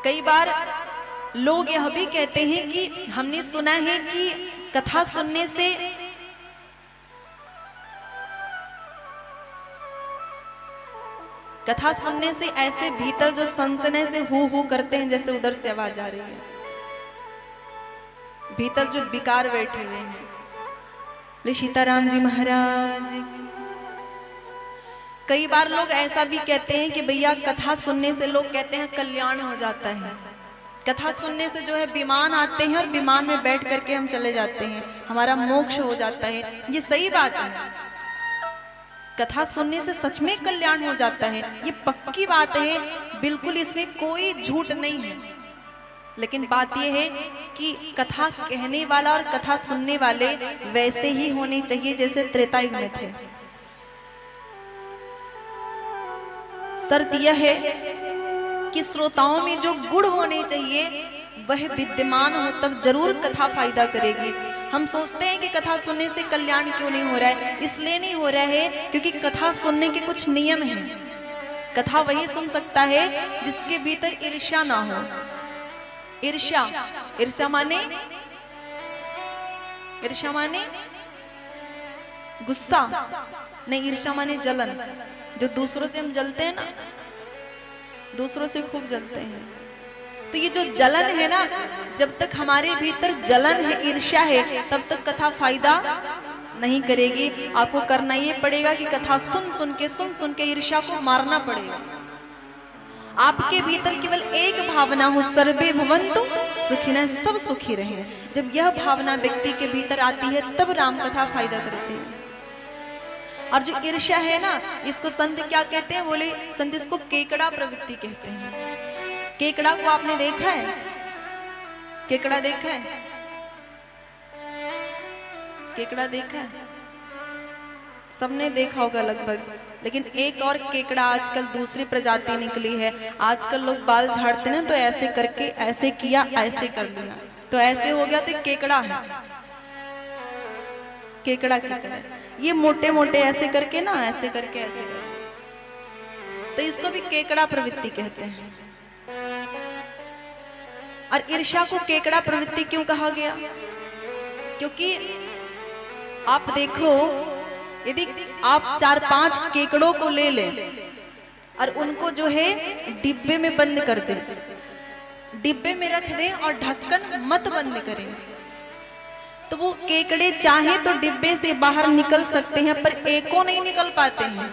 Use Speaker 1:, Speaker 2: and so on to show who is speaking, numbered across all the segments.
Speaker 1: कई बार लोग यह भी कहते हैं कि हमने सुना है कि कथा सुनने से ऐसे भीतर जो सनसने से हू करते हैं, जैसे उधर से आवाज आ रही है, भीतर जो विकार बैठे हुए हैं। सीताराम जी महाराज, कई बार लोग ऐसा भी कहते हैं कि भैया कथा सुनने से, लोग कहते हैं कल्याण हो जाता है, कथा सुनने से जो है विमान आते हैं और विमान में बैठ करके हम चले जाते हैं, हमारा मोक्ष हो जाता है। ये सही बात है, कथा सुनने से सच में कल्याण हो जाता है, ये पक्की बात है, बिल्कुल इसमें कोई झूठ नहीं है। लेकिन बात यह है कि कथा कहने वाला और कथा सुनने वाले वैसे ही होने चाहिए जैसे त्रेता युग में थे। शर्त यह है कि श्रोताओं में जो गुण होने चाहिए वह विद्यमान हो, तब जरूर कथा फायदा करेगी। हम सोचते हैं कि कथा सुनने से कल्याण क्यों नहीं हो रहा है, इसलिए नहीं हो रहा है क्योंकि कथा सुनने के कुछ नियम हैं। कथा वही सुन सकता है जिसके भीतर ईर्ष्या ना हो। ईर्ष्या माने गुस्सा नहीं, ईर्ष्या माने जलन। जो दूसरों से हम जलते हैं ना, दूसरों से खूब जलते हैं, तो ये जो जलन है ना, जब तक हमारे भीतर जलन है, ईर्ष्या है, तब तक कथा फायदा नहीं करेगी। आपको करना ये पड़ेगा कि कथा सुन सुन के ईर्ष्या को मारना पड़ेगा। आपके भीतर केवल एक भावना हो, सर्वे भवन्तु सुखिनः, सब सुखी रहे। जब यह भावना व्यक्ति के भीतर आती है तब राम कथा फायदा करती है। और जो ईर्ष्या है ना, इसको संत क्या कहते हैं, बोले संत इसको केकड़ा प्रवृत्ति कहते हैं। केकड़ा को आपने देखा है? केकड़ा देखा है? केकड़ा देखा है? सबने देखा होगा लगभग। लेकिन एक और केकड़ा आजकल दूसरी प्रजाति निकली है। आजकल लोग बाल झाड़ते ना, तो ऐसे करके ऐसे किया, ऐसे कर लिया, तो ऐसे हो गया, तो केकड़ा है। केकड़ा की तरह ये मोटे मोटे ऐसे करके ना, ऐसे करके ऐसे करके, तो इसको भी केकड़ा प्रवृत्ति कहते हैं। और ईर्ष्या को केकड़ा प्रवृत्ति क्यों कहा गया? क्योंकि आप देखो, यदि आप 4-5 केकड़ों को ले लें और उनको जो है डिब्बे में बंद कर दें, डिब्बे में रख दें और ढक्कन मत बंद करें, तो वो केकड़े चाहे तो डिब्बे से बाहर निकल सकते हैं, पर एको नहीं निकल पाते हैं।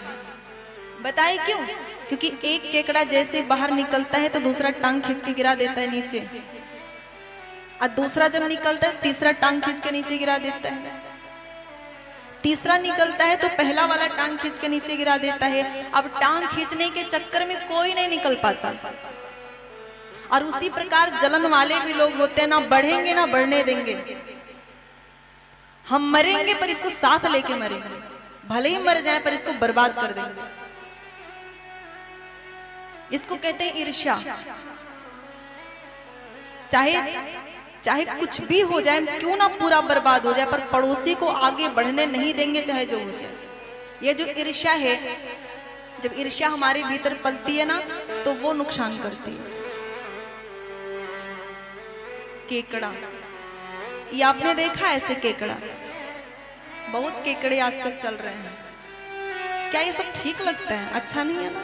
Speaker 1: बताइए क्यों? क्योंकि एक केकड़ा जैसे बाहर निकलता है तो दूसरा टांग खींच के गिरा देता है नीचे, और दूसरा जब निकलता है तीसरा टांग खींच के नीचे गिरा देता है, तीसरा निकलता है तो पहला वाला टांग खींच के नीचे गिरा देता है। अब टांग खींचने के चक्कर में कोई नहीं निकल पाता। और उसी प्रकार जलन वाले भी लोग होते हैं, ना बढ़ेंगे ना बढ़ने देंगे। हम मरेंगे पर इसको साथ लेके मरेंगे, भले ही मर जाए पर इसको बर्बाद कर देंगे। इसको कहते हैं ईर्ष्या। चाहे कुछ भी हो जाए, क्यों ना पूरा बर्बाद हो जाए, पर पड़ोसी को आगे बढ़ने नहीं देंगे, चाहे जो हो जाए। ये जो ईर्ष्या है, जब ईर्ष्या हमारे भीतर पलती है ना, तो वो नुकसान करती है। केकड़ा, ये आपने देखा ऐसे केकड़ा? बहुत केकड़े आजकल चल रहे हैं। क्या ये सब ठीक लगता है? अच्छा नहीं है ना।